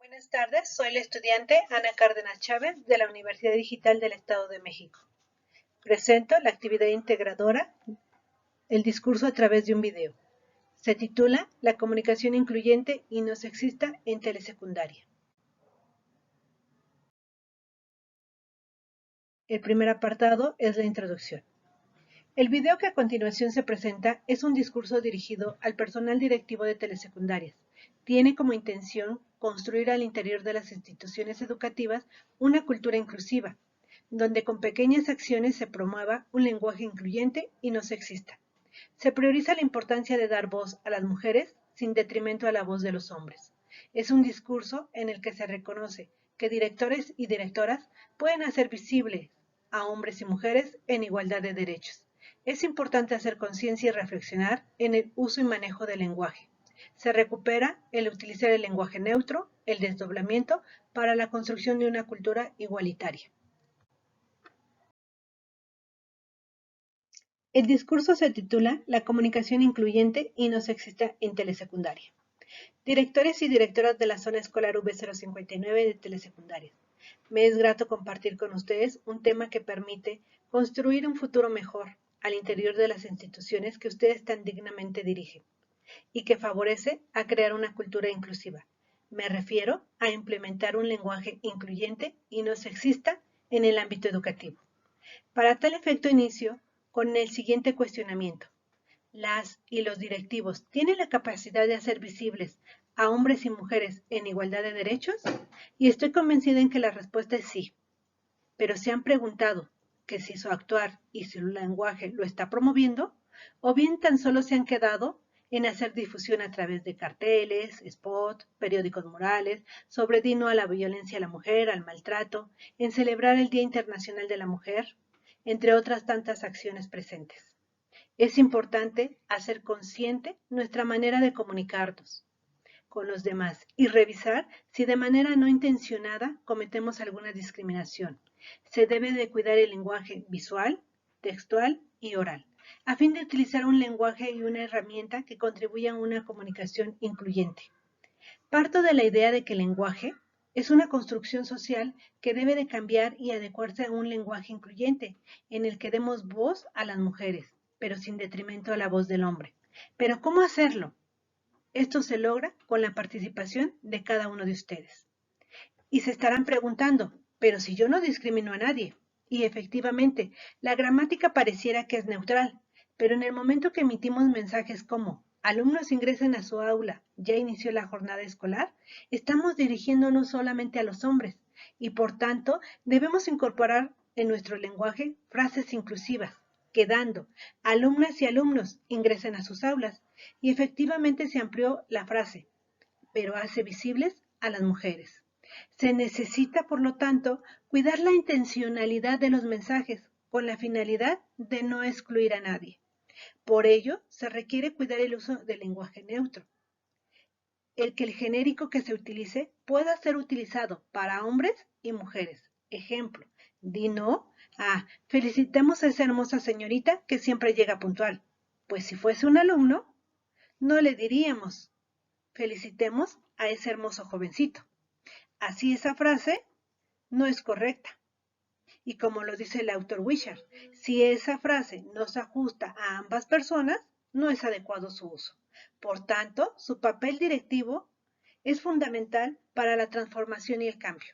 Buenas tardes, soy la estudiante Ana Cárdenas Chávez de la Universidad Digital del Estado de México. Presento la actividad integradora, el discurso a través de un video. Se titula La comunicación incluyente y no sexista en telesecundaria. El primer apartado es la introducción. El video que a continuación se presenta es un discurso dirigido al personal directivo de telesecundarias. Tiene como intención construir al interior de las instituciones educativas una cultura inclusiva, donde con pequeñas acciones se promueva un lenguaje incluyente y no sexista. Se prioriza la importancia de dar voz a las mujeres sin detrimento a la voz de los hombres. Es un discurso en el que se reconoce que directores y directoras pueden hacer visible a hombres y mujeres en igualdad de derechos. Es importante hacer conciencia y reflexionar en el uso y manejo del lenguaje. Se recupera el utilizar el lenguaje neutro, el desdoblamiento, para la construcción de una cultura igualitaria. El discurso se titula La comunicación incluyente y no sexista en telesecundaria. Directores y directoras de la zona escolar V059 de telesecundarias. Me es grato compartir con ustedes un tema que permite construir un futuro mejor al interior de las instituciones que ustedes tan dignamente dirigen y que favorece a crear una cultura inclusiva. Me refiero a implementar un lenguaje incluyente y no sexista en el ámbito educativo. Para tal efecto inicio con el siguiente cuestionamiento. ¿Las y los directivos tienen la capacidad de hacer visibles a hombres y mujeres en igualdad de derechos? Y estoy convencida en que la respuesta es sí. Pero ¿se han preguntado que si su actuar y su lenguaje lo está promoviendo? ¿O bien tan solo se han quedado en hacer difusión a través de carteles, spots, periódicos morales, sobre no a la violencia a la mujer, al maltrato, en celebrar el Día Internacional de la Mujer, entre otras tantas acciones presentes? Es importante hacer consciente nuestra manera de comunicarnos con los demás y revisar si de manera no intencionada cometemos alguna discriminación. Se debe de cuidar el lenguaje visual, textual y oral, a fin de utilizar un lenguaje y una herramienta que contribuyan a una comunicación incluyente. Parto de la idea de que el lenguaje es una construcción social que debe de cambiar y adecuarse a un lenguaje incluyente, en el que demos voz a las mujeres, pero sin detrimento a la voz del hombre. ¿Pero cómo hacerlo? Esto se logra con la participación de cada uno de ustedes. Y se estarán preguntando, pero si yo no discrimino a nadie. Y efectivamente, la gramática pareciera que es neutral, pero en el momento que emitimos mensajes como alumnos ingresen a su aula, ya inició la jornada escolar, estamos dirigiéndonos solamente a los hombres y por tanto debemos incorporar en nuestro lenguaje frases inclusivas, quedando alumnas y alumnos ingresen a sus aulas y efectivamente se amplió la frase, pero hace visibles a las mujeres. Se necesita, por lo tanto, cuidar la intencionalidad de los mensajes con la finalidad de no excluir a nadie. Por ello, se requiere cuidar el uso del lenguaje neutro. El que el genérico que se utilice pueda ser utilizado para hombres y mujeres. Ejemplo, di no a felicitemos a esa hermosa señorita que siempre llega puntual. Pues si fuese un alumno, no le diríamos felicitemos a ese hermoso jovencito. Así esa frase no es correcta. Y como lo dice el autor Wishart, si esa frase no se ajusta a ambas personas, no es adecuado su uso. Por tanto, su papel directivo es fundamental para la transformación y el cambio.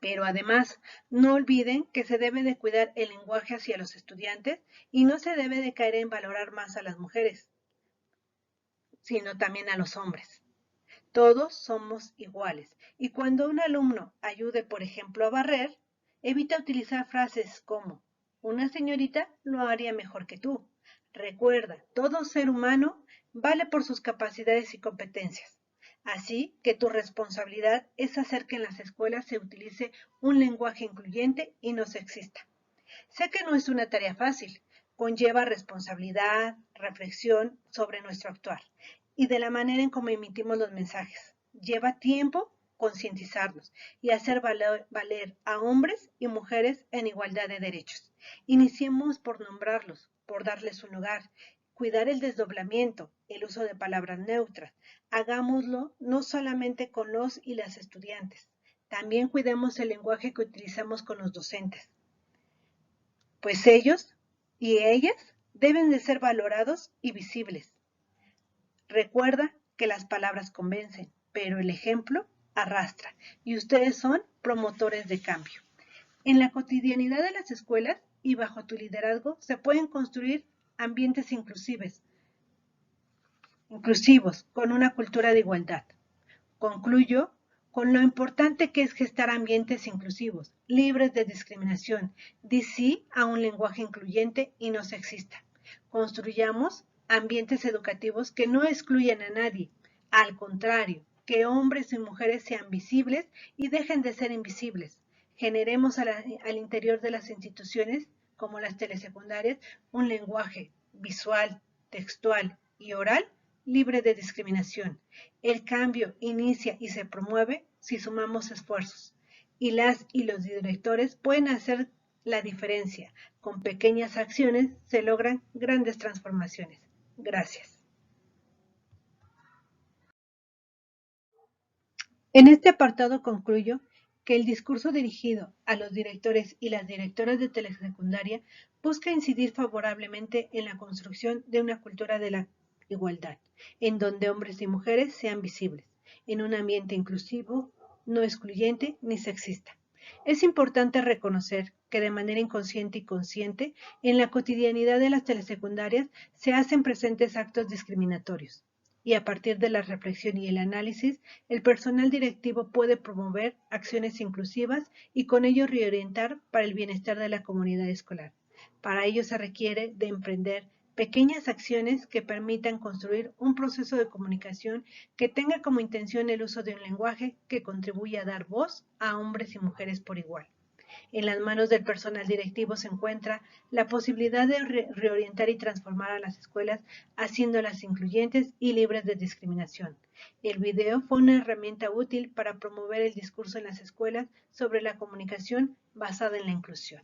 Pero además, no olviden que se debe de cuidar el lenguaje hacia los estudiantes y no se debe de caer en valorar más a las mujeres, sino también a los hombres. Todos somos iguales y cuando un alumno ayude, por ejemplo, a barrer, evita utilizar frases como una señorita lo haría mejor que tú. Recuerda, todo ser humano vale por sus capacidades y competencias. Así que tu responsabilidad es hacer que en las escuelas se utilice un lenguaje incluyente y no sexista. Sé que no es una tarea fácil, conlleva responsabilidad, reflexión sobre nuestro actuar y de la manera en cómo emitimos los mensajes. Lleva tiempo concientizarnos y hacer valer a hombres y mujeres en igualdad de derechos. Iniciemos por nombrarlos, por darles un lugar, Cuidar el desdoblamiento, el uso de palabras neutras. Hagámoslo no solamente con los y las estudiantes, también cuidemos el lenguaje que utilizamos con los docentes, pues ellos y ellas deben de ser valorados y visibles. Recuerda que las palabras convencen, pero el ejemplo arrastra y ustedes son promotores de cambio. En la cotidianidad de las escuelas y bajo tu liderazgo se pueden construir ambientes inclusivos con una cultura de igualdad. Concluyo con lo importante que es gestar ambientes inclusivos, libres de discriminación. Di sí a un lenguaje incluyente y no sexista. Construyamos ambientes educativos que no excluyan a nadie. Al contrario, que hombres y mujeres sean visibles y dejen de ser invisibles. Generemos al interior de las instituciones, como las telesecundarias, un lenguaje visual, textual y oral libre de discriminación. El cambio inicia y se promueve si sumamos esfuerzos. Y las y los directores pueden hacer la diferencia. Con pequeñas acciones se logran grandes transformaciones. Gracias. En este apartado concluyo que el discurso dirigido a los directores y las directoras de telesecundaria busca incidir favorablemente en la construcción de una cultura de la igualdad, en donde hombres y mujeres sean visibles, en un ambiente inclusivo, no excluyente ni sexista. Es importante reconocer que de manera inconsciente y consciente, en la cotidianidad de las telesecundarias se hacen presentes actos discriminatorios y a partir de la reflexión y el análisis, el personal directivo puede promover acciones inclusivas y con ello reorientar para el bienestar de la comunidad escolar. Para ello se requiere de emprender pequeñas acciones que permitan construir un proceso de comunicación que tenga como intención el uso de un lenguaje que contribuya a dar voz a hombres y mujeres por igual. En las manos del personal directivo se encuentra la posibilidad de reorientar y transformar a las escuelas, haciéndolas incluyentes y libres de discriminación. El video fue una herramienta útil para promover el discurso en las escuelas sobre la comunicación basada en la inclusión.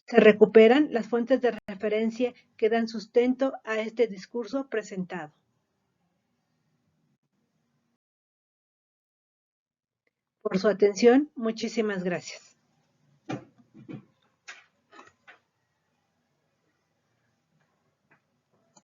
Se recuperan las fuentes de referencia que dan sustento a este discurso presentado. Por su atención, muchísimas gracias.